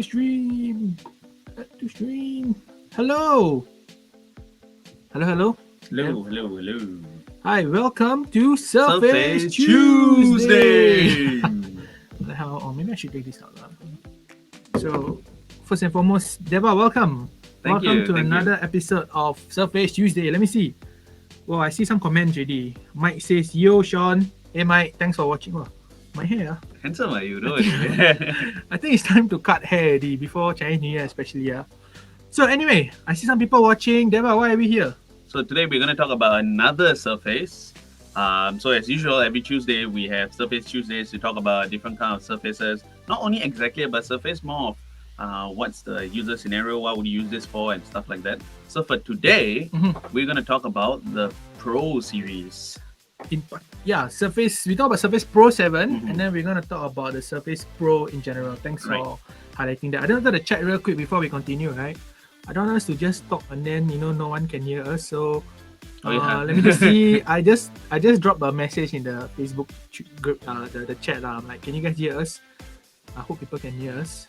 stream. Back to stream. Hello. Hello. Hello. Hi, welcome to Surface Surface Tuesday. What the hell? Oh, maybe I should take this out. So, first and foremost, Deva, welcome. Thank welcome you, to thank another episode of Surface Tuesday. Let me see. Well, I see some comments already. Mike says, "Yo, Shawn. Hey, Mike. Thanks for watching." Oh, my hair. Handsome are you, don't I think it's time to cut hair already before Chinese New Year, especially. So anyway, I see some people watching. Deva, why are we here? So today we're going to talk about another surface. So as usual, every Tuesday we have Surface Tuesdays to talk about different kind of surfaces. Not only exactly about surface, more of what's the user scenario, what would you use this for, and stuff like that. So for today, we're going to talk about the Pro series. Surface. We talk about Surface Pro 7, and then we're gonna talk about the Surface Pro in general. Thanks for highlighting that. I don't know the chat real quick before we continue, right? I don't want us to just talk and then no one can hear us. So let me just see. I just dropped a message in the Facebook group, the chat. I'm like, can you guys hear us? I hope people can hear us.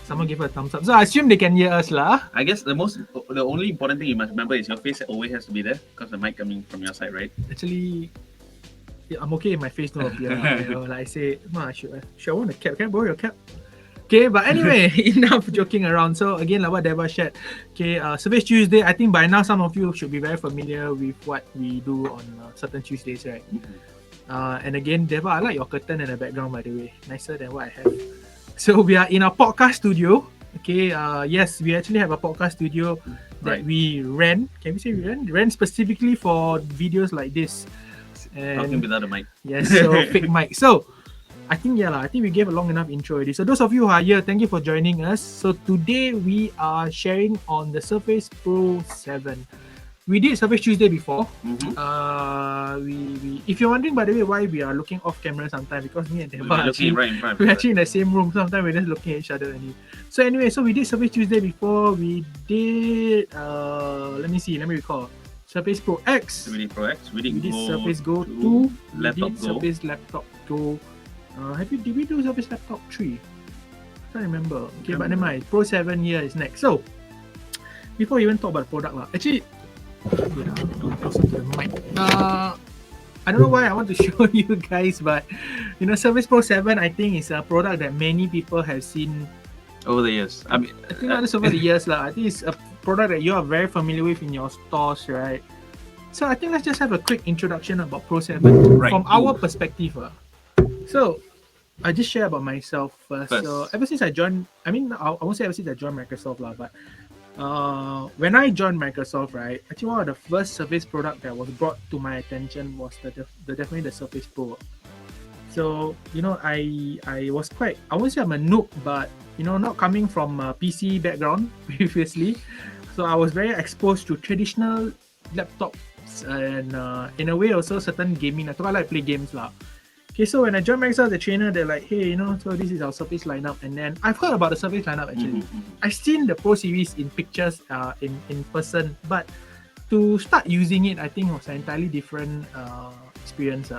Someone give a thumbs up. So I assume they can hear us lah. I guess the only important thing you must remember is your face always has to be there because the mic coming from your side, right? Actually, I'm okay if my face don't appear. Like I say, I should I want a cap? Can I borrow your cap? Okay, but anyway, enough joking around. So again, like what Deva shared, Surface Tuesday, I think by now some of you should be very familiar with what we do on certain Tuesdays, right? And again, Deva, I like your curtain and the background, by the way. Nicer than what I have. So we are in our podcast studio. Okay, yes, we actually have a podcast studio that we rent. Can we say we rent? Rent specifically for videos like this. And talking without a mic. Yes, so fake mic. So I think we gave a long enough intro already. So those of you who are here, thank you for joining us. So today we are sharing on the Surface Pro 7. We did Surface Tuesday before. We if you're wondering, by the way, why we are looking off camera sometimes, because me and Deva We're looking right in front. we're actually in the same room. Sometimes we're just looking at each other only. So anyway, so we did Surface Tuesday before. We did let me recall. Surface Pro X. We did Pro X. We did Surface Go 2. We did Surface Laptop Go. Did we do Surface Laptop 3? Can't remember. Okay, but never mind. Pro 7 here is next. So before we even talk about the product, actually, closer to the mic. I don't know why I want to show you guys, but Surface Pro 7, I think is a product that many people have seen over the years. I think not just over the years lah. I think it's a product that you are very familiar with in your stores, right? So I think let's just have a quick introduction about Pro 7 from our perspective. So I just share about myself first. So ever since I joined, I won't say ever since I joined Microsoft lah, but when I joined Microsoft, right, actually one of the first Surface product that was brought to my attention was definitely the Surface Pro. So I was quite, I won't say I'm a noob, but not coming from a PC background previously, so I was very exposed to traditional laptops and in a way also certain gaming. I like play games lah. Okay, so when I joined Microsoft as a trainer, they're like, hey, so this is our Surface lineup. And then I've heard about the Surface lineup actually. I've seen the Pro series in pictures, in person, but to start using it, I think was an entirely different experience.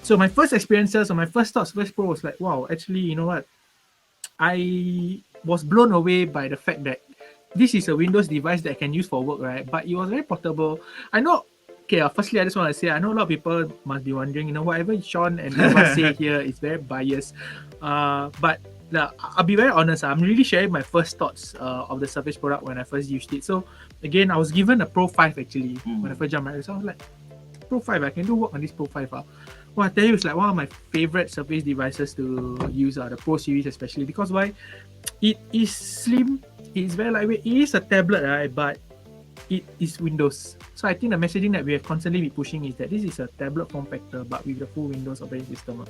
So my first experiences, or my first thought Surface Pro was like, wow, actually, you know what? I was blown away by the fact that this is a Windows device that I can use for work, right? But it was very portable. I know. Okay, firstly, I just want to say, I know a lot of people must be wondering, whatever Shawn and Eva say here is very biased. But I'll be very honest, I'm really sharing my first thoughts of the Surface product when I first used it. So again, I was given a Pro 5 actually when I first jumped Microsoft. I was like, Pro 5, I can do work on this Pro 5. Well, I tell you, it's like one of my favorite Surface devices to use, the Pro series especially, because why? It is slim, it's very lightweight, it is a tablet, right? But it is Windows. So I think the messaging that we have constantly been pushing is that this is a tablet form factor, but with the full Windows operating system.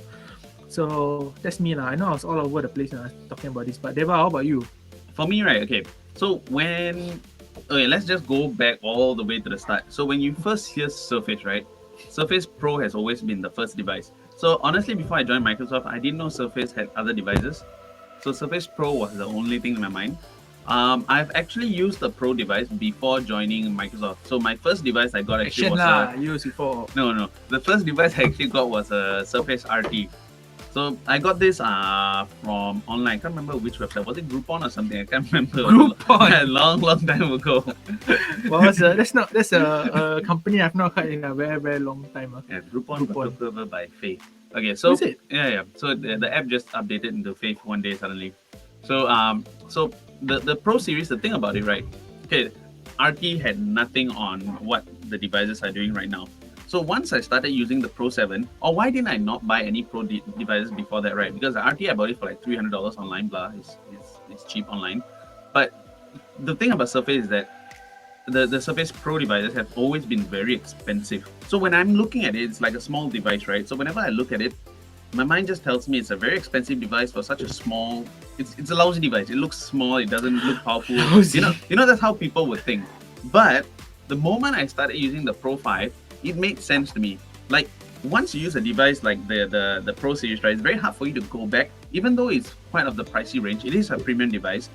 So that's me lah. I know I was all over the place talking about this, but Deva, how about you? For me, right? Okay. So let's just go back all the way to the start. So when you first hear Surface, right? Surface Pro has always been the first device. So honestly, before I joined Microsoft, I didn't know Surface had other devices. So Surface Pro was the only thing in my mind. I've actually used the Pro device before joining Microsoft. So my first device I got actually was used before. No. The first device I actually got was a Surface RT. So I got this from online. I can't remember which website. Was it Groupon or something? I can't remember. Groupon. long time ago. Well, that's a company I've not heard in a very very long time. Yeah, Groupon got took over by Faith. Okay, Is so it? yeah. So the app just updated into Faith one day suddenly. So the Pro series, the thing about it, right? Okay, RT had nothing on what the devices are doing right now. So once I started using the Pro 7, or why didn't I not buy any Pro devices before that, right? Because the RT I bought it for like $300 online, blah, it's cheap online. But the thing about Surface is that the Surface Pro devices have always been very expensive. So when I'm looking at it, it's like a small device, right? So whenever I look at it, my mind just tells me it's a very expensive device for such a small. It's a lousy device. It looks small. It doesn't look powerful. Lousy. You know that's how people would think. But the moment I started using the Pro 5, it made sense to me. Like once you use a device like the Pro series, right, it's very hard for you to go back. Even though it's quite of the pricey range, it is a premium device.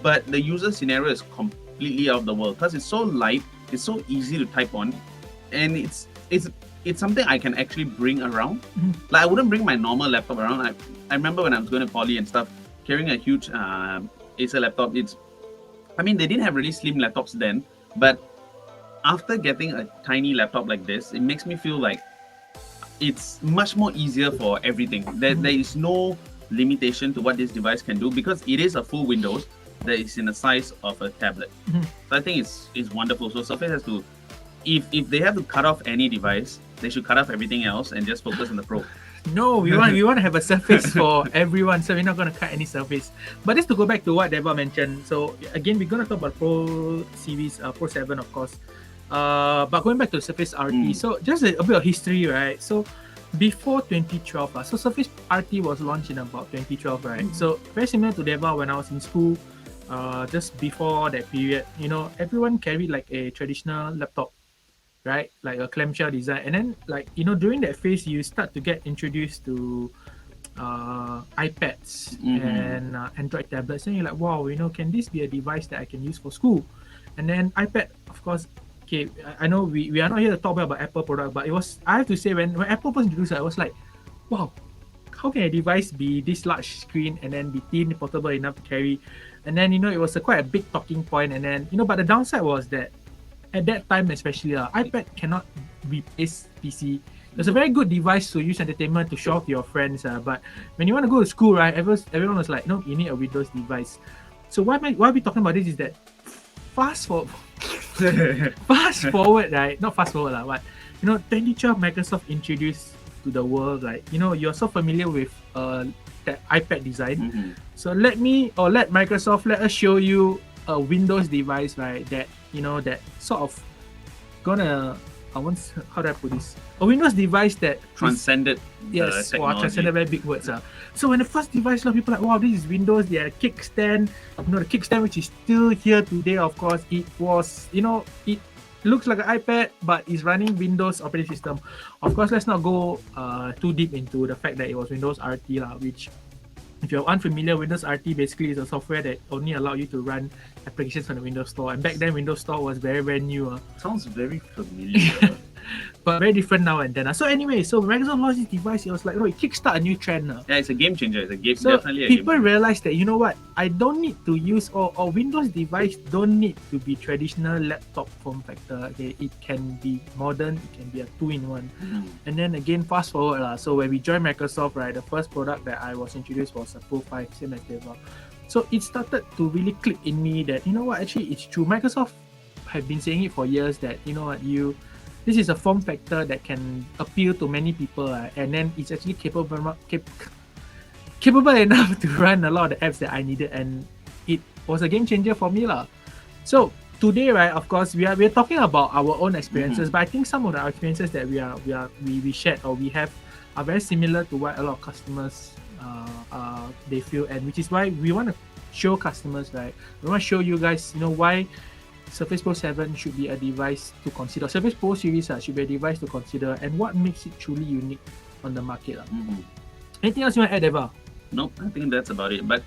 But the user scenario is completely out of the world because it's so light, it's so easy to type on, and it's something I can actually bring around. Like I wouldn't bring my normal laptop around. I remember when I was going to poly and stuff, carrying a huge Acer laptop. I mean, they didn't have really slim laptops then, but after getting a tiny laptop like this, it makes me feel like it's much more easier for everything. There is no limitation to what this device can do because it is a full Windows that is in the size of a tablet. So I think it's wonderful. So Surface has to, if they have to cut off any device, they should cut off everything else and just focus on the Pro. No, we want to have a Surface for everyone, so we're not going to cut any Surface. But just to go back to what Devar mentioned, so again, we're going to talk about Pro series, Pro 7, of course. But going back to Surface RT, so just a bit of history, right? So before 2012, so Surface RT was launched in about 2012, right? So very similar to Devar when I was in school. Just before that period, everyone carried like a traditional laptop, right? Like a clamshell design. And then during that phase, you start to get introduced to iPads and Android tablets. And you're like, wow, can this be a device that I can use for school? And then iPad, of course, okay, I know we are not here to talk about Apple product, but I have to say, when Apple was introduced, I was like, wow, how can a device be this large screen and then be thin, portable enough to carry? And then, it was quite a big talking point. And then, but the downside was that at that time, especially, iPad cannot replace PC. It's a very good device to use entertainment to show off to your friends. But when you want to go to school, right, everyone was like, no, you need a Windows device. So why are we talking about this is that fast forward, right? Not fast forward, but 2012 Microsoft introduced to the world, like you're so familiar with that iPad design. So let Microsoft let us show you a Windows device, right? That that sort of gonna how do I put this? A Windows device that Transcended yes, technology. Transcended, very big words. So when the first device, people are like, wow, this is Windows. They had a kickstand, the kickstand which is still here today. Of course, it was, it looks like an iPad, but it's running Windows operating system. Of course, let's not go too deep into the fact that it was Windows RT, which, if you're unfamiliar, Windows RT basically is a software that only allowed you to run applications on the Windows Store. And back then, Windows Store was very, very new. Sounds very familiar. But very different now and then. So anyway, so Microsoft launched this device. It was like, it kickstart a new trend. Yeah, it's a game changer. It's a game, so definitely a people game realized that, what, I don't need to use, or Windows device don't need to be traditional laptop form factor. Okay, it can be modern. It can be a 2-in-1. And then again, fast forward. So when we joined Microsoft, right, the first product that I was introduced was a Pro 5, same as Devar. So it started to really click in me that, actually it's true. Microsoft have been saying it for years that, this is a form factor that can appeal to many people, and then it's actually capable enough to run a lot of the apps that I needed, and it was a game changer for me. So today, right, of course, we're talking about our own experiences, but I think some of our experiences that we shared or we have are very similar to what a lot of customers they feel, and which is why we want to show customers, right? We want to show you guys, why Surface Pro 7 should be a device to consider. Surface Pro series should be a device to consider, and what makes it truly unique on the market. Anything else you want to add, Devar? Nope, I think that's about it. But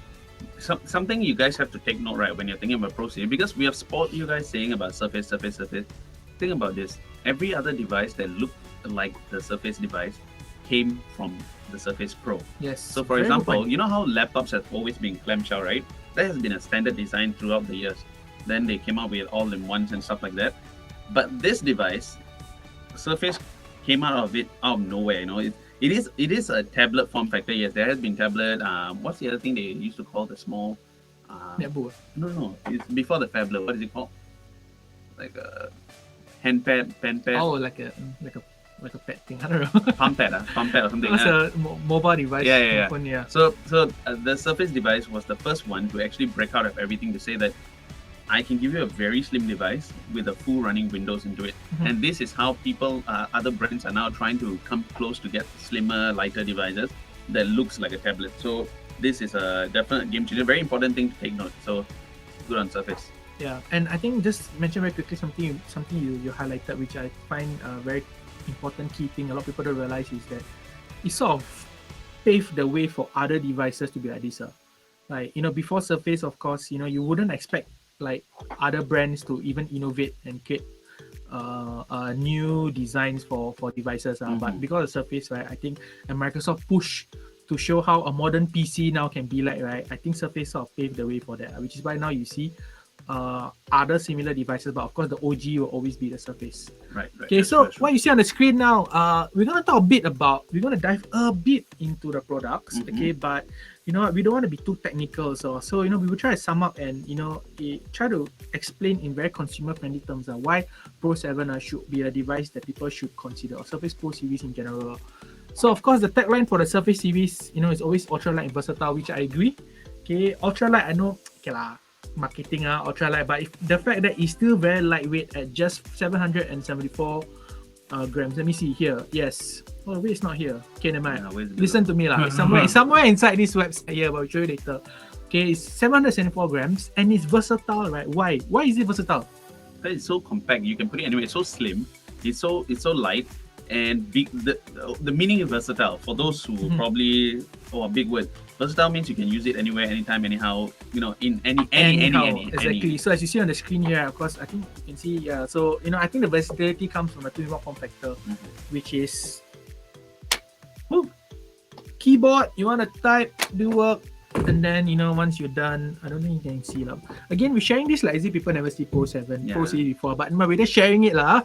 something you guys have to take note, right, when you're thinking about Pro series, because we have spoiled you guys saying about Surface. Think about this. Every other device that looked like the Surface device came from the Surface Pro. Yes. So for very good example, point. you know how laptops have always been clamshell, right? That has been a standard design throughout the years. Then they came out with all-in-ones and stuff like that. But this device, Surface came out of it out of nowhere. It is a tablet form factor. Yes, there has been tablet. What's the other thing they used to call the small? Netbook. No, it's before the phablet. What is it called? Like a hand pad, pen pad, Oh, like a pet thing. I don't know. palm pad or something. It's a mobile device. Yeah. Phone, yeah. So the Surface device was the first one to actually break out of everything to say that I can give you a very slim device with a full running Windows into it. Mhm. And this is how people, other brands are now trying to come close to get slimmer, lighter devices that looks like a tablet. So this is a definite game changer. Very important thing to take note. So good on Surface. Yeah, and I think just mention very quickly something you highlighted, which I find a very important key thing. A lot of people don't realize is that it sort of paved the way for other devices to be like this. Like before Surface, of course, you wouldn't expect like other brands to even innovate and create new designs for devices. But because of Surface, right, I think and Microsoft push to show how a modern PC now can be like, right. I think Surface sort of paved the way for that, which is why now you see other similar devices, but of course the OG will always be the Surface. Right. Okay, so what you see on the screen now, we're gonna dive a bit into the products. Okay, but you know what, we don't want to be too technical, so we will try to sum up and try to explain in very consumer friendly terms why Pro 7 should be a device that people should consider, or Surface Pro series in general. So of course the tagline for the Surface series is always ultra light and versatile, which I agree. Okay, ultra light, I know, okay lah, marketing ultra light, but the fact that it's still very lightweight at just 774 grams. Let me see here. Yes. Oh wait, it's not here. Okay, never mind. Listen to me lah. It's somewhere inside this website here, but I'll show you later. Okay, it's 774 grams and it's versatile, right? Why is it versatile? It's so compact. You can put it anywhere. It's so slim. It's so light. And big, the meaning is versatile. For those who probably, a big word. Versatile means you can use it anywhere, anytime, anyhow. In any. Exactly. So as you see on the screen here, of course, I think you can see. So I think the versatility comes from a 2-in-1 form factor, which is keyboard. You want to type, do work, and then once you're done, I don't think you can see lah. Again, we're sharing this like as if people never see Pro 7, Pro series before, but we're just sharing it lah.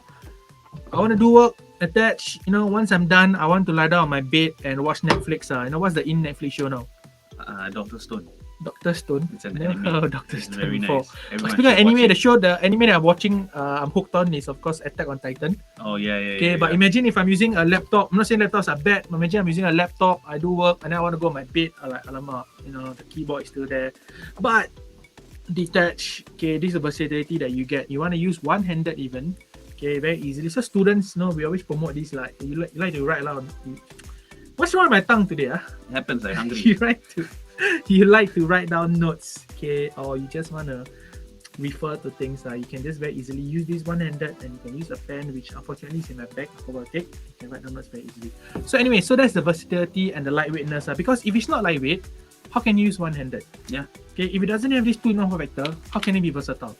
I want to do work, attach. Once I'm done, I want to lie down on my bed and watch Netflix. What's the Netflix show now? Doctor Stone. Doctor Stone. It's an anime. Oh, Doctor it's Stone. Very before. nice. Speaking of anime, the anime that I'm watching, I'm hooked on is of course Attack on Titan. Oh yeah. Okay, but imagine if I'm using a laptop. I'm not saying laptops are bad. But imagine I'm using a laptop. I do work and then I want to go on my bed. I'm like, alamak, the keyboard is still there. But detach. Okay, this is the versatility that you get. You want to use one-handed even. Okay, very easily. So students, we always promote this like you like to write aloud. What's wrong with my tongue today? It happens. I'm hungry. you like to write down notes, okay, or you just want to refer to things. You can just very easily use this one-handed, and you can use a pen, which unfortunately is in my bag. I forgot to take. You can write down notes very easily. So anyway, so that's the versatility and the lightweightness. Because if it's not lightweight, how can you use one-handed? Yeah. Okay, if it doesn't have this 2-in-1 form factor, how can it be versatile?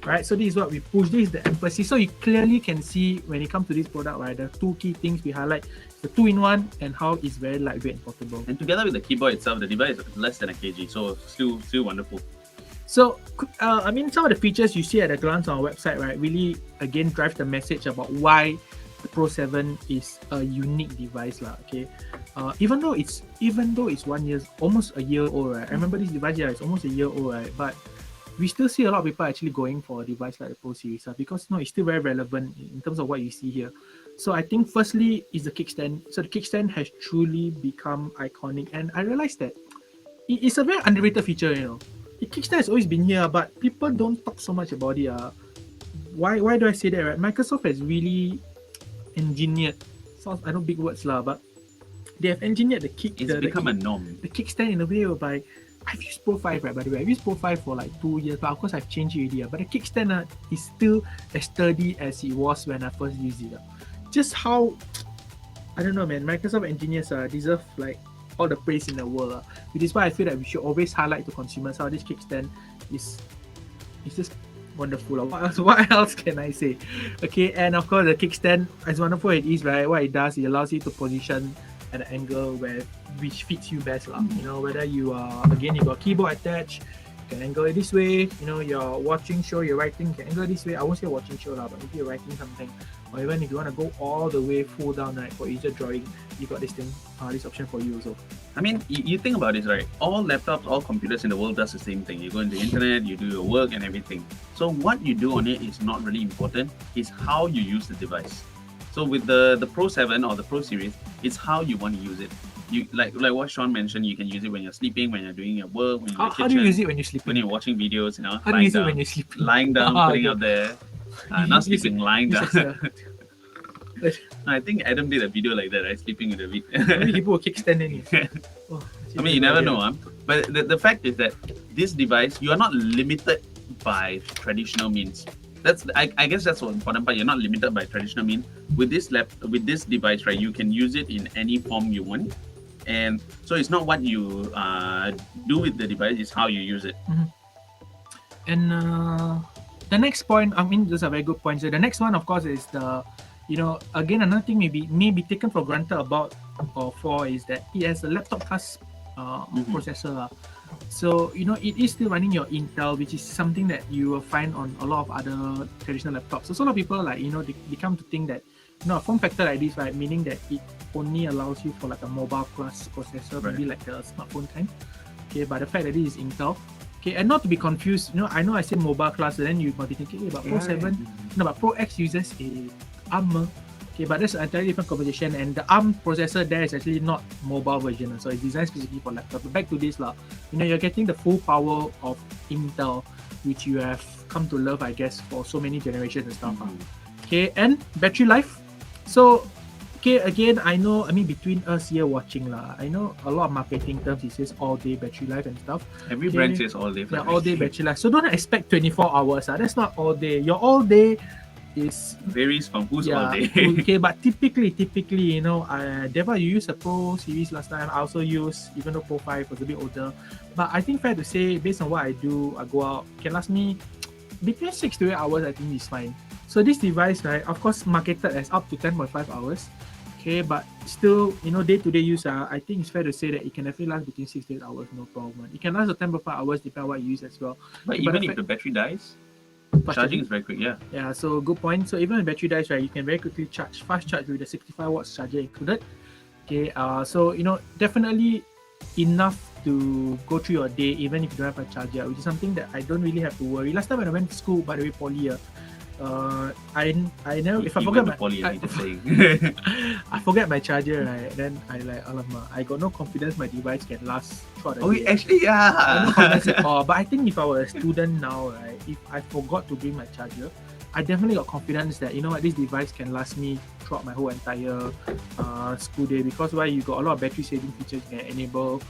Right, so this is what we push. This is the emphasis. So you clearly can see when it comes to this product, right, the two key things we highlight: the 2-in-1 and how it's very lightweight and portable. And together with the keyboard itself, the device is less than a kg, so still wonderful. So some of the features you see at a glance on our website, right, really again drive the message about why the Pro 7 is a unique device, lah. Okay, even though it's 1 year, almost a year old, right? I remember this device, it's almost a year old, right? But we still see a lot of people actually going for a device like the Pro series because it's still very relevant in terms of what you see here. So I think firstly is the kickstand. So the kickstand has truly become iconic, and I realized that it's a very underrated feature. The kickstand has always been here, but people don't talk so much about it. Why do I say that? Right, Microsoft has really engineered. I know big words lah, but they have engineered the kick. It's become a norm. The kickstand in a way whereby I've used Pro 5, right, by the way. I've used Pro 5 for like 2 years, but of course I've changed it already. But the kickstand is still as sturdy as it was when I first used it. Just how, I don't know, man, Microsoft engineers deserve like all the praise in the world. Which is why I feel that we should always highlight to consumers how this kickstand is just wonderful. What else can I say? Okay, and of course the kickstand, as wonderful it is, right, what it does, it allows you to position at an angle which fits you best lah. You know, whether you are, again, you got keyboard attached, you can angle it this way. You know, you're watching show, you're writing, you can angle it this way. I won't say watching show lah, but maybe you're writing something, or even if you want to go all the way full down, right, for easier drawing, you got this thing, this option for you also. I mean, you think about this, right? All laptops, all computers in the world does the same thing. You go into the internet, you do your work and everything. So what you do on it is not really important. It's how you use the device. So with the Pro 7 or the Pro series, it's how you want to use it. You like what Shawn mentioned, you can use it when you're sleeping, when you're doing your work, when you're in the kitchen. How do you use it when you're sleeping? When you're watching videos, you know. How do you use it when you're sleeping? Lying down, putting up there. Not sleeping, lying down. I think Adam did a video like that, right? Sleeping with the video. Maybe people will kickstand it. Oh, I mean, you never know, huh? But the fact is that this device, you are not limited by traditional means. I guess that's the important part. You're not limited by traditional means. With this device, right, you can use it in any form you want. And so it's not what you do with the device, it's how you use it. Mm-hmm. And the next point, I mean, those are very good points. So the next one, of course, is the, you know, again, another thing may be taken for granted about or for is that it has a laptop class processor. So, you know, it is still running your Intel, which is something that you will find on a lot of other traditional laptops. So a lot of people, like, you know, they come to think that, you know, a form factor like this, right, meaning that it only allows you for like a mobile class processor, right, maybe like a smartphone kind. Okay, but the fact that this is Intel. Okay, and not to be confused, you know, I I said mobile class, and then you might be thinking, hey, but Pro 7, no, but Pro X uses a ARM. Okay, but that's an entirely different conversation, and the ARM processor there is actually not mobile version, so it's designed specifically for laptop. But back to this lah, you know, you're getting the full power of Intel, which you have come to love, I guess, for so many generations and stuff. Okay, and battery life. So, okay, again, I mean, between us here watching lah, I know a lot of marketing terms, it says all day battery life and stuff. Every brand says all day. Yeah, all day battery life. So don't expect 24 hours. That's not all day. Your all day is varies from who's all day. Okay, but typically, you know, Devar, you used a Pro series last time. I also use, even though Pro 5 was a bit older. But I think fair to say, based on what I do, I go out, can last me between 6 to 8 hours, I think is fine. So this device, right, of course, marketed as up to 10.5 hours. Okay, but still, you know, day-to-day use, I think it's fair to say that it can definitely last between 6 to 8 hours, no problem. It can last 10.5 hours, depending on what you use as well. But okay, even if the battery dies, charging is very quick, yeah. Yeah, so good point. So even when battery dies, right, you can very quickly fast charge with the 65 watts charger included. Okay, so, you know, definitely enough to go through your day, even if you don't have a charger, which is something that I don't really have to worry. Last time when I went to school, by the way, poly, I never, if I forget my I forget my charger, right, then I like, alamak, I got no confidence my device can last throughout the day. Actually, yeah. I have no confidence at all. But I think if I were a student now, right, if I forgot to bring my charger, I definitely got confidence that, you know what, this device can last me throughout my whole entire school day, because why, you got a lot of battery saving features you can enable,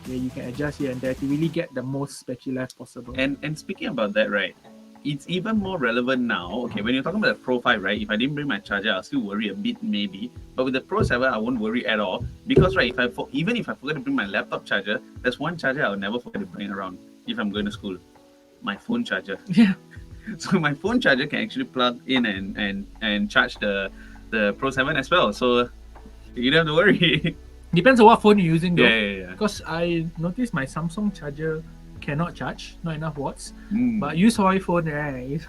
where you can adjust here and there to really get the most battery life possible. And speaking about that, right, it's even more relevant now. Okay, when you're talking about the Pro 5, right, if I didn't bring my charger, I'll still worry a bit maybe. But with the Pro 7, I won't worry at all, because right, even if I forget to bring my laptop charger, there's one charger I'll never forget to bring around if I'm going to school. My phone charger. Yeah. So my phone charger can actually plug in and charge the Pro 7 as well. So you don't have to worry. Depends on what phone you're using though. Yeah. Because I noticed my Samsung charger cannot charge, not enough watts. Mm. But use Huawei phone, right?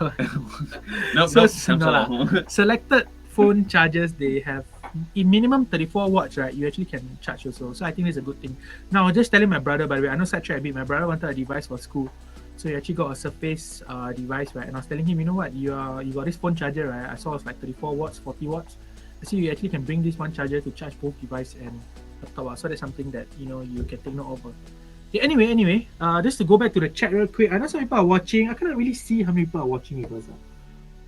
No, selected phone chargers, they have in minimum 34 watts, right? You actually can charge also. So I think it's a good thing. Now, I was just telling my brother, by the way, I know sidetrack a bit, my brother wanted a device for school. So he actually got a Surface device, right? And I was telling him, you know what, you got this phone charger, right? I saw it's like 34 watts, 40 watts. So you actually can bring this one charger to charge both device and laptop. So that's something that, you know, you can take note of. Okay, anyway, just to go back to the chat real quick. I know some people are watching. I cannot really see how many people are watching with us.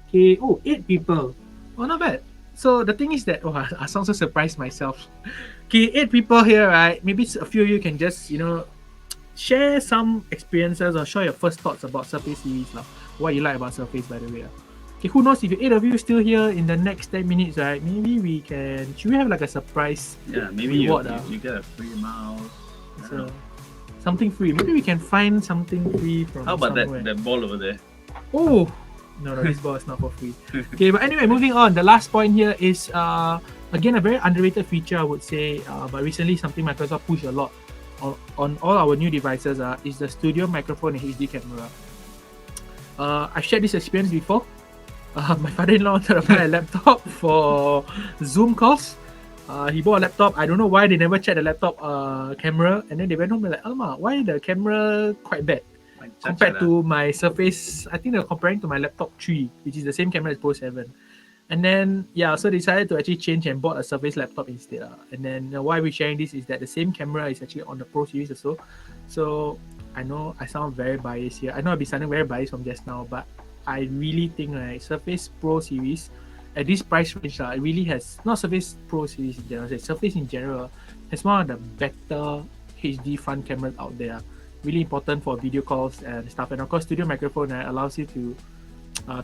Okay, 8 people. Oh, not bad. So the thing is that, I sound so surprised myself. Okay, 8 people here, right? Maybe a few of you can just, you know, share some experiences or share your first thoughts about Surface series, what you like about Surface, by the way. Okay, who knows, if you 8 of you still here in the next 10 minutes, right? Maybe should we have like a surprise? Yeah, maybe reward, you get a free mouse. So, something free. Maybe we can find something free from How about somewhere. that ball over there? Oh, no, this ball is not for free. Okay, but anyway, moving on. The last point here is Again, a very underrated feature, I would say, but recently something Microsoft pushed a lot on all our new devices is the studio microphone and HD camera. I've shared this experience before. My father-in-law wanted to buy a laptop for Zoom calls. He bought a laptop. I don't know why they never checked the laptop camera, and then they went home and like, Alma, why the camera quite bad compared to my Surface? I think they're comparing to my laptop 3, which is the same camera as Pro 7. And then so decided to actually change and bought a Surface laptop instead. And then why we're sharing this is that the same camera is actually on the Pro series also. So I know I sound very biased here. I know I'll be sounding very biased from just now, but I really think Surface Pro series at this price range, it really has, not Surface Pro series in general, Surface in general has one of the better HD front cameras out there. Really important for video calls and stuff. And of course, studio microphone allows you to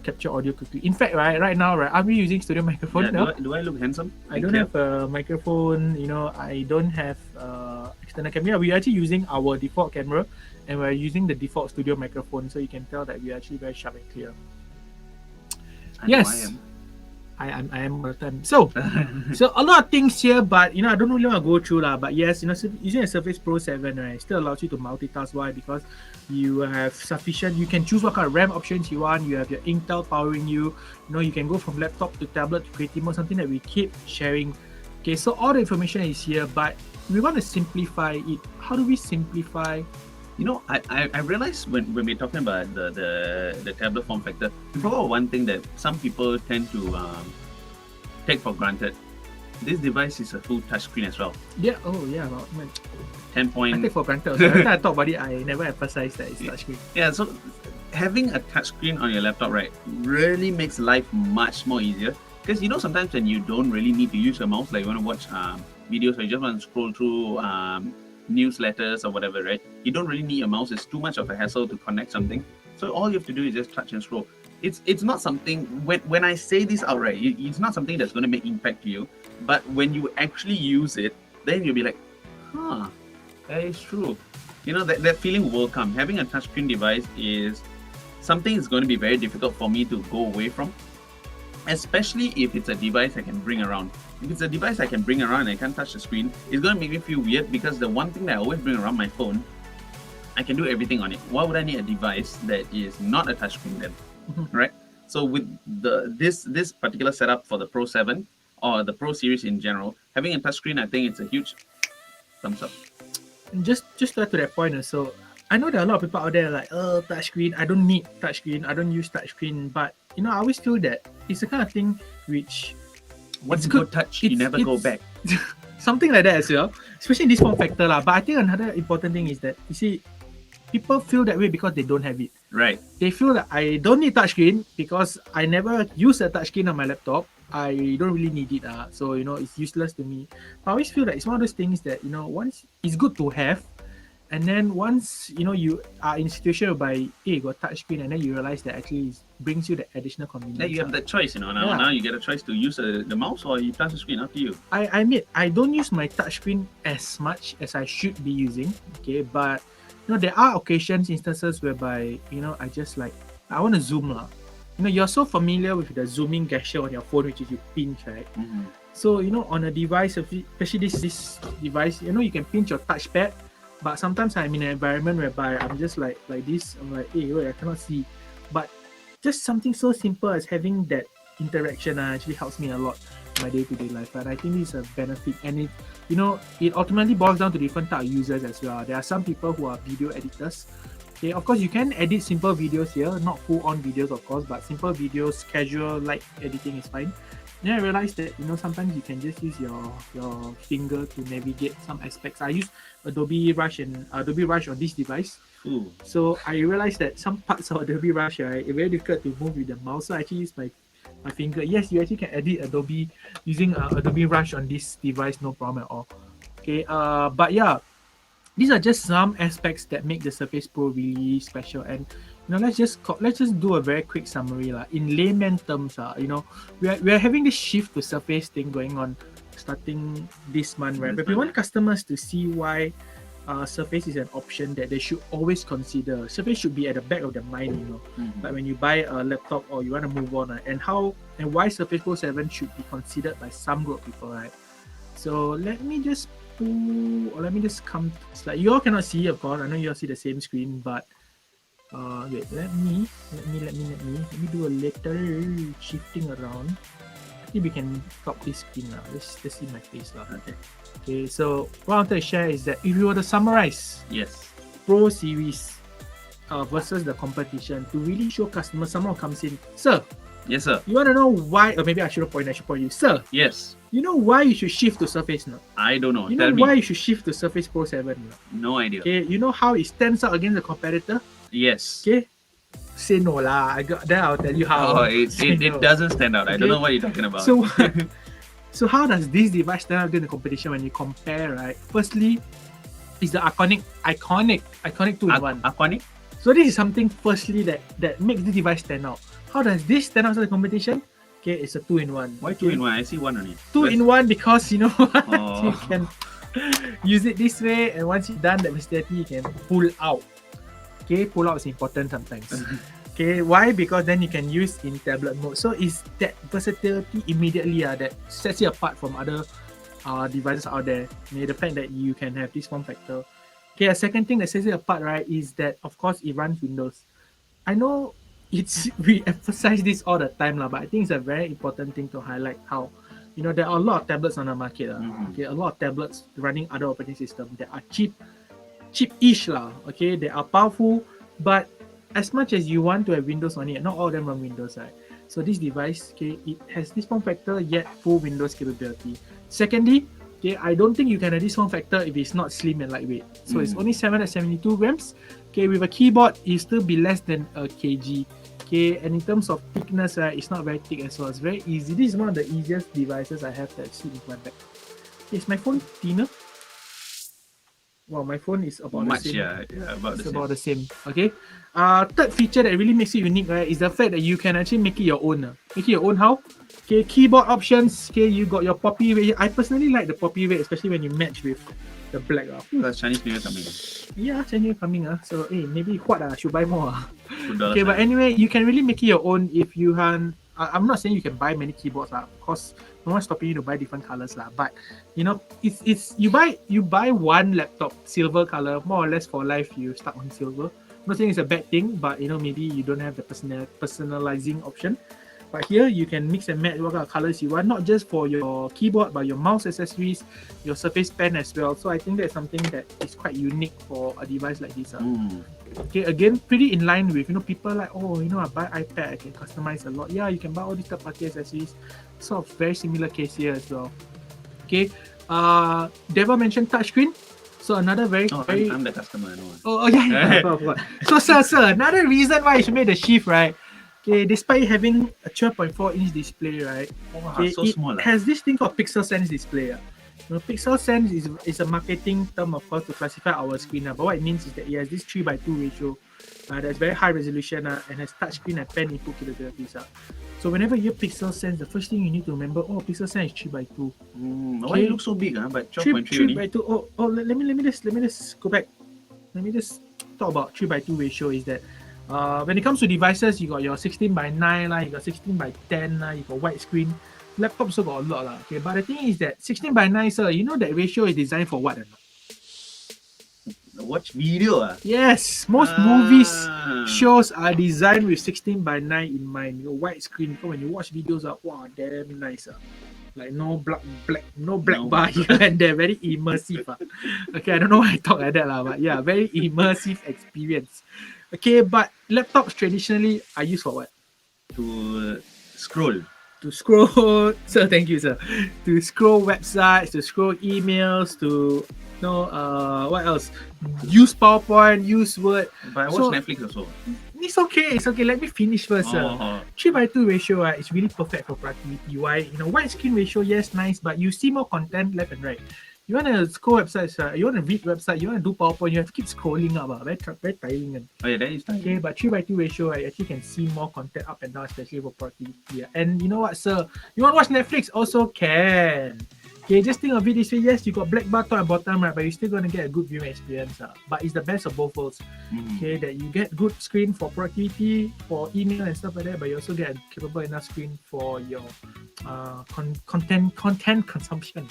capture audio quickly. In fact, right now, are we using studio microphone? Yeah, do I look handsome? I don't have a microphone. I don't have external camera. We're actually using our default camera, and we're using the default studio microphone, so you can tell that we're actually very sharp and clear. Yes. I am all the time. So a lot of things here, but I don't really want to go through lah. But yes, using a Surface Pro 7, right, still allows you to multitask. Why? Because you have sufficient. You can choose what kind of RAM options you want. You have your Intel powering you. You can go from laptop to tablet to creative mode. Something that we keep sharing. Okay, so all the information is here, but we want to simplify it. How do we simplify? I realized when we're talking about the tablet form factor, probably one thing that some people tend to take for granted, this device is a full touchscreen as well. Yeah. Oh yeah. Well, 10 point. I take for granted. So every time I talk about it, I never emphasize that it's touchscreen. Yeah. So having a touchscreen on your laptop, right, really makes life much more easier. Because sometimes when you don't really need to use your mouse, like you want to watch videos or you just want to scroll through newsletters or whatever, right? You don't really need your mouse. It's too much of a hassle to connect something. So all you have to do is just touch and scroll. It's not something, when I say this outright, it's not something that's going to make impact to you. But when you actually use it, then you'll be like, that is true. That feeling will come. Having a touchscreen device is something that's going to be very difficult for me to go away from. Especially if it's a device I can bring around. If it's a device I can bring around and I can't touch the screen, it's going to make me feel weird because the one thing that I always bring around, my phone, I can do everything on it. Why would I need a device that is not a touchscreen then? Right? So with this particular setup for the Pro 7 or the Pro series in general, having a touchscreen, I think it's a huge thumbs up. Just to add to that point, so I know there are a lot of people out there like, touchscreen, I don't need touchscreen, I don't use touchscreen, but I always feel that it's the kind of thing which once you go touch, you never go back. Something like that as well, especially in this form factor lah. But I think another important thing is that you see, people feel that way because they don't have it. Right. They feel that I don't need touchscreen because I never use a touchscreen on my laptop. I don't really need it. So it's useless to me. I always feel that it's one of those things that once it's good to have. And then once you are in a situation whereby you got touchscreen, and then you realize that actually it brings you the additional convenience. Yeah, you have that choice, now you get a choice to use the mouse or you touch the screen, up to you. I admit I don't use my touchscreen as much as I should be using. Okay, but there are instances whereby I just I want to zoom lah. You're so familiar with the zooming gesture on your phone, which is you pinch, right? Mm-hmm. So on a device, especially this device, you can pinch your touchpad. But sometimes I'm in an environment whereby I'm just like this. I'm like, hey, wait, I cannot see. But just something so simple as having that interaction actually helps me a lot in my day-to-day life. And I think it's a benefit. And it ultimately boils down to different type of users as well. There are some people who are video editors. Okay, of course, you can edit simple videos here, not full-on videos, of course, but simple videos, casual, light editing is fine. Then I realized that sometimes you can just use your finger to navigate some aspects. I use Adobe Rush on this device. Ooh. So I realized that some parts of Adobe Rush, right, it's very difficult to move with the mouse. So I actually use my finger. Yes, you actually can edit Adobe using Adobe Rush on this device, no problem at all. Okay, but yeah, these are just some aspects that make the Surface Pro really special. And let's just do a very quick summary lah. In layman terms, we are having this shift to Surface thing going on starting this month, right? But we want customers to see why Surface is an option that they should always consider. Surface should be at the back of their mind, you know. Like when you buy a laptop or you want to move on, and why Surface Pro 7 should be considered by some group of people, right? So let me just come. Like you all cannot see, of course. I know you all see the same screen, but wait. Let me do a little shifting around. I think we can top this screen now. Let's see my face now. Okay. So what I want to share is that if you were to summarize Pro Series versus the competition to really show customers, someone comes in, sir. Yes, sir. You want to know why? Or maybe I should point you, sir. Yes. You know why you should shift to Surface now? I don't know. You Tell know me. why you should shift to Surface Pro 7 now? No idea. Okay. You know how it stands out against the competitor? Yes. Okay. Say no lah. Then I'll tell you how. Oh, it doesn't stand out. I don't know what you're talking about. So how does this device stand out against the competition when you compare, right? Firstly, it's the iconic 2-in-1. Iconic? So this is something firstly that makes the device stand out. How does this stand out to the competition? Okay, it's a 2-in-1. Why 2-in-1? I see one only. 2-in-1 because you know you can use it this way, and once you've done that versatility, you can pull out. Okay, pull out is important sometimes. Okay, why? Because then you can use in tablet mode. So it's that versatility immediately that sets you apart from other devices out there. The fact that you can have this form factor. Okay, a second thing that sets it apart, right, is that of course it runs Windows. I know we emphasize this all the time, but I think it's a very important thing to highlight how, you know, there are a lot of tablets on the market. Okay, a lot of tablets running other operating systems that are cheap-ish okay, they are powerful, but as much as you want to have Windows on it, not all of them run Windows, right? So this device, okay, it has this form factor yet full Windows capability. Secondly, okay, I don't think you can have this form factor if it's not slim and lightweight. So it's only 772 grams. Okay, with a keyboard, it still be less than a kg. Okay, and in terms of thickness, right, it's not very thick as well. It's very easy. This is one of the easiest devices I have that sit in my bag. Okay, is my phone thinner? Wow, my phone is about the same. About the same. Okay. Third feature that really makes it unique, right, is the fact that you can actually make it your own. Make it your own how? Okay, keyboard options. Okay, you got your poppy red. I personally like the poppy red, especially when you match with the black. That's Chinese New Year coming. Yeah, Chinese New Year coming. So maybe what should buy more. Okay, but anyway, you can really make it your own if you can. I'm not saying you can buy many keyboards, of course. No one's stopping you to buy different colors, but you know, it's you buy one laptop silver color, more or less for life. You stuck on silver. I'm not saying it's a bad thing, but you know, maybe you don't have the personalizing option. But here you can mix and match what kind of colors you want, not just for your keyboard, but your mouse accessories, your Surface Pen as well. So I think that's something that is quite unique for a device like this. Okay, again, pretty in line with, you know, people like, oh, you know, I buy iPad, I can customize a lot. Yeah, you can buy all these third-party accessories. Sort of very similar case here as well. Okay, Devar mentioned touchscreen. So another I'm the customer, I know. Oh yeah. I forgot. So sir, another reason why you should make the shift, right? Okay, despite having a 12.4-inch display, right? Okay, so small. It has this thing called Pixel Sense display. You know, Pixel Sense is a marketing term, of course, to classify our screen. But what it means is that it has this 3:2 ratio that's very high resolution and has touchscreen and pen input capabilities. So whenever you Pixel Sense, the first thing you need to remember, Pixel Sense is 3:2. Why it looks so big? But 12.3 only. 3:2. Let me just go back. Let me just talk about 3:2 ratio. Is that when it comes to devices, you got your 16:9, you got 16:10, you got widescreen. Laptops also got a lot. Okay, but the thing is that 16:9, sir, you know that ratio is designed for what or not? Watch video. Yes, most movies shows are designed with 16:9 in mind. You know, widescreen. When you watch videos, wow, damn nice. Like no black bar here and they're very immersive. Okay, I don't know why I talk like that, but yeah, very immersive experience. Okay, but laptops traditionally are used for what? To scroll. To scroll, sir, thank you, sir. To scroll websites, to scroll emails, to what else? Use PowerPoint, use Word. But I watch Netflix also. It's okay. Let me finish first, sir. 3:2 ratio, it's really perfect for productivity. Why? You know, widescreen ratio, yes, nice, but you see more content left and right. You want to scroll websites, you want to read website, you want to do PowerPoint, you have to keep scrolling up. Very tiring. Oh yeah, that is tiring. Okay, but 3:2 ratio, I actually can see more content up and down, especially for productivity. And you know what, sir? You want to watch Netflix? Also can. Okay, just think of it this way. Yes, you got black bar top and bottom, right? But you're still gonna get a good viewing experience. But it's the best of both worlds. Okay, that you get good screen for productivity, for email and stuff like that, but you also get a capable enough screen for your content consumption.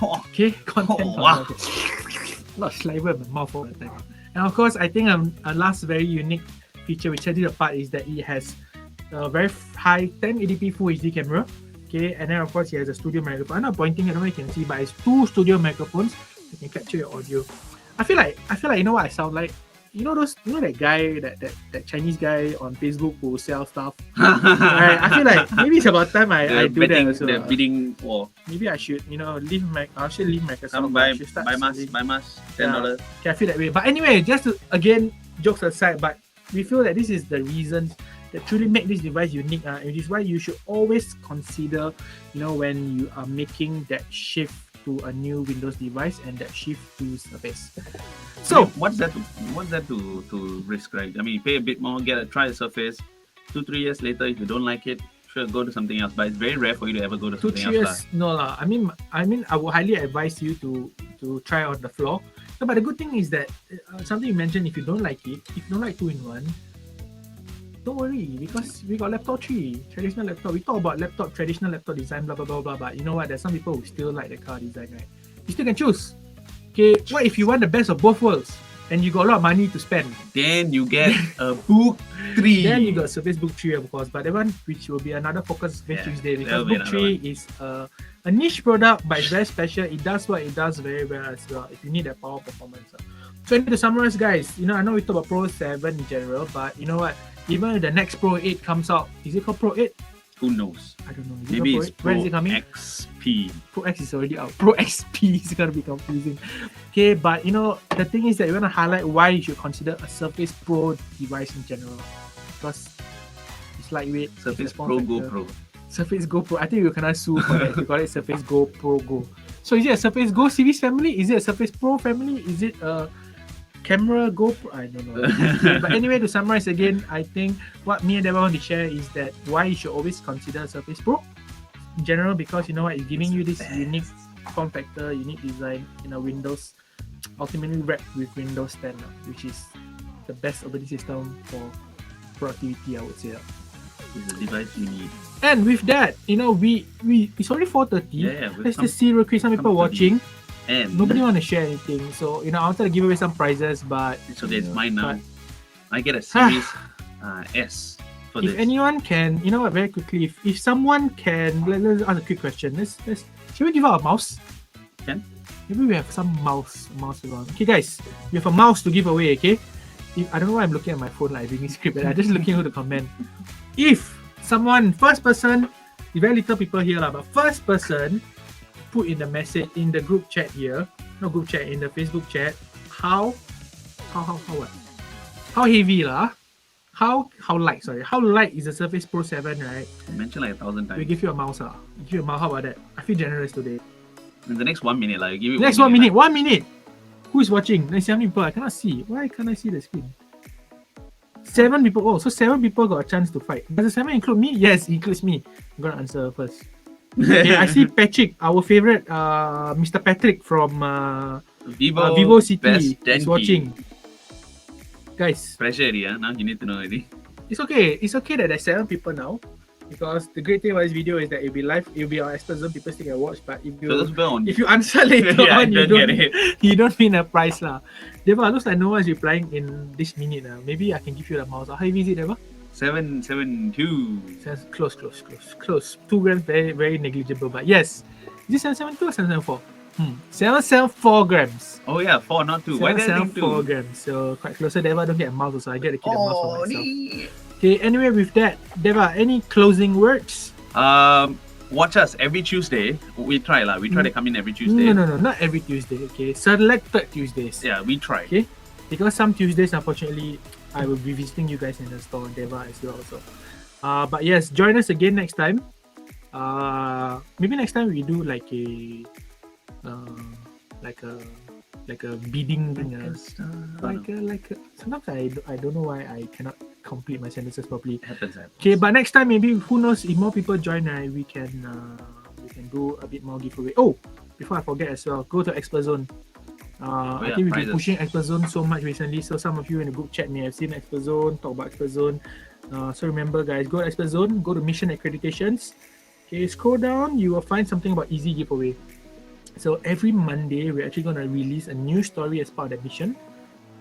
Okay, content consumption. A lot of saliva in my mouth all the time. And of course, I think a last very unique feature which sets it apart is that it has a very high 1080p Full HD camera. Okay, and then of course it has a studio microphone. I'm not pointing, I don't know if you can see, but it's 2 studio microphones that can capture your audio. I feel like you know what I sound like? You know that guy, that Chinese guy on Facebook who sells stuff. Right? I feel like maybe it's about time I do that also. The bidding war. Maybe I should, leave Microsoft. Buy mask, $10. Okay, I feel that way. But anyway, just to, again, jokes aside, but we feel that this is the reasons that truly make this device unique, which is why you should always consider, when you are making that shift to a new Windows device and that shift to Surface. So what's that to risk, right? I mean, you pay a bit more, try a Surface. 2-3 years later, if you don't like it, sure, go to something else. But it's very rare for you to ever go to something 2-3 else. Years, no lah. I mean, I would highly advise you to try on the floor. No, but the good thing is that something you mentioned, if you don't like it, if you don't like 2-in-1, don't worry, because we got laptop 3, traditional laptop. We talk about traditional laptop design, blah blah blah blah. But you know what? There's some people who still like the car design, right? You still can choose. Okay, what if you want the best of both worlds and you got a lot of money to spend? Then you get a Book 3. Then you got Surface Book 3, of course. But that one, which will be another focus Tuesday, because Book 3 is a niche product, but it's very special. It does what it does very well as well. If you need that power performance. So to summarize, guys, I know we talk about Pro 7 in general, but you know what? Even if the next Pro 8 comes out, is it called Pro 8? Who knows? I don't know. Maybe it's When is it coming? XP. Pro X is already out. Pro XP is gonna be confusing. Okay, but the thing is that we want to highlight why you should consider a Surface Pro device in general, because it's lightweight. Surface Pro Go Pro. Surface Go Pro. I think we cannot sue for that. We call it Surface Go Pro Go. So is it a Surface Go series family? Is it a Surface Pro family? Is it a camera GoPro? I don't know. But anyway, to summarize again, I think what me and Devar want to share is that why you should always consider Surface Pro in general, because you know what, it's giving you this unique form factor, unique design in a Windows, ultimately wrapped with Windows 10, which is the best operating system for productivity, I would say. It's the device you need. And with that, it's already 4:30. Yeah, let's just see real quick. Some people watching. And nobody want to share anything, so I wanted to give away some prizes, but so that's mine now. I get a Series S for if this. anyone can, very quickly, if someone can, let's ask a quick question. Should we give out a mouse? Can? Maybe we have some mouse around. Okay, guys, we have a mouse to give away. Okay, I don't know why I'm looking at my phone like reading script, but I'm just looking who to comment. If someone, first person, very little people here but first person put in the message in the group chat here, not group chat, in the Facebook chat, how heavy how light is the Surface Pro 7, right? You mentioned like 1,000 times. We give you a mouse. Give you a mouse. How about that? I feel generous today. In the next 1 minute, like give you next 1 minute. 1 minute. Who is watching? Let's see how many people. I cannot see. Why can't I see the screen? 7 people. Oh, so 7 people got a chance to fight. Does the 7 include me? Yes, it includes me. I'm gonna answer first. Okay, I see Patrick, our favorite, Mr. Patrick from Vivo City is watching. Guys, pressure already, now you need to know already. It's okay that there's 7 people now, because the great thing about this video is that it'll be live, it'll be our expert zone, people still can watch, but if you answer later on, you don't win a prize lah. Deva, looks like no one's replying in this minute. Maybe I can give you the mouse. How heavy is it, Deva? 772. Close. 2 grams, very, very negligible. But yes, is it 772 or 774? 774 grams. Oh yeah, 4, not 2. Why 774 grams? So quite close. So Deva don't get a mouse, so I get to keep the mouse for myself. Okay. Anyway, with that, Deva, any closing words? Watch us every Tuesday. We try to come in every Tuesday. No, not every Tuesday. Okay, selected Tuesdays. Yeah, we try. Okay, because some Tuesdays, unfortunately, I will be visiting you guys in the store, Deva as well. So, but yes, join us again next time. Maybe next time we do like a bidding thing. Sometimes I don't know why I cannot complete my sentences properly. Happens. Okay, but next time maybe, who knows, if more people join, we can do a bit more giveaway. Oh, before I forget as well, go to Expert Zone. I yeah, think we've been prizes. pushing Expert Zone so much recently, so some of you in the group chat may have seen Expert Zone, talk about Expert Zone. So remember, guys, go to Expert Zone, go to Mission Accreditations. Okay, scroll down, you will find something about easy giveaway. So every Monday, we're actually going to release a new story as part of that mission.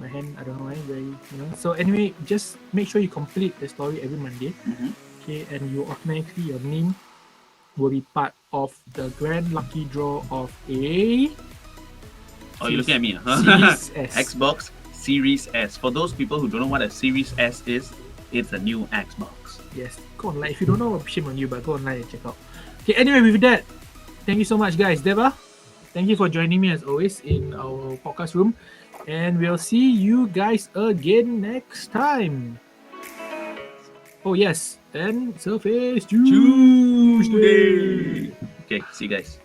My hand, I don't know why, So anyway, just make sure you complete the story every Monday. Mm-hmm. Okay, and you automatically, your name will be part of the grand lucky draw of a Oh, you're looking at me. Series S. Xbox Series S. For those people who don't know what a Series S is, it's a new Xbox. Yes, go online. If you don't know, shame on you, but go online and check out. Okay, anyway, with that, thank you so much, guys. Deva, thank you for joining me as always in our podcast room. And we'll see you guys again next time. Oh, yes, and Surface Tuesday. Okay, see you guys.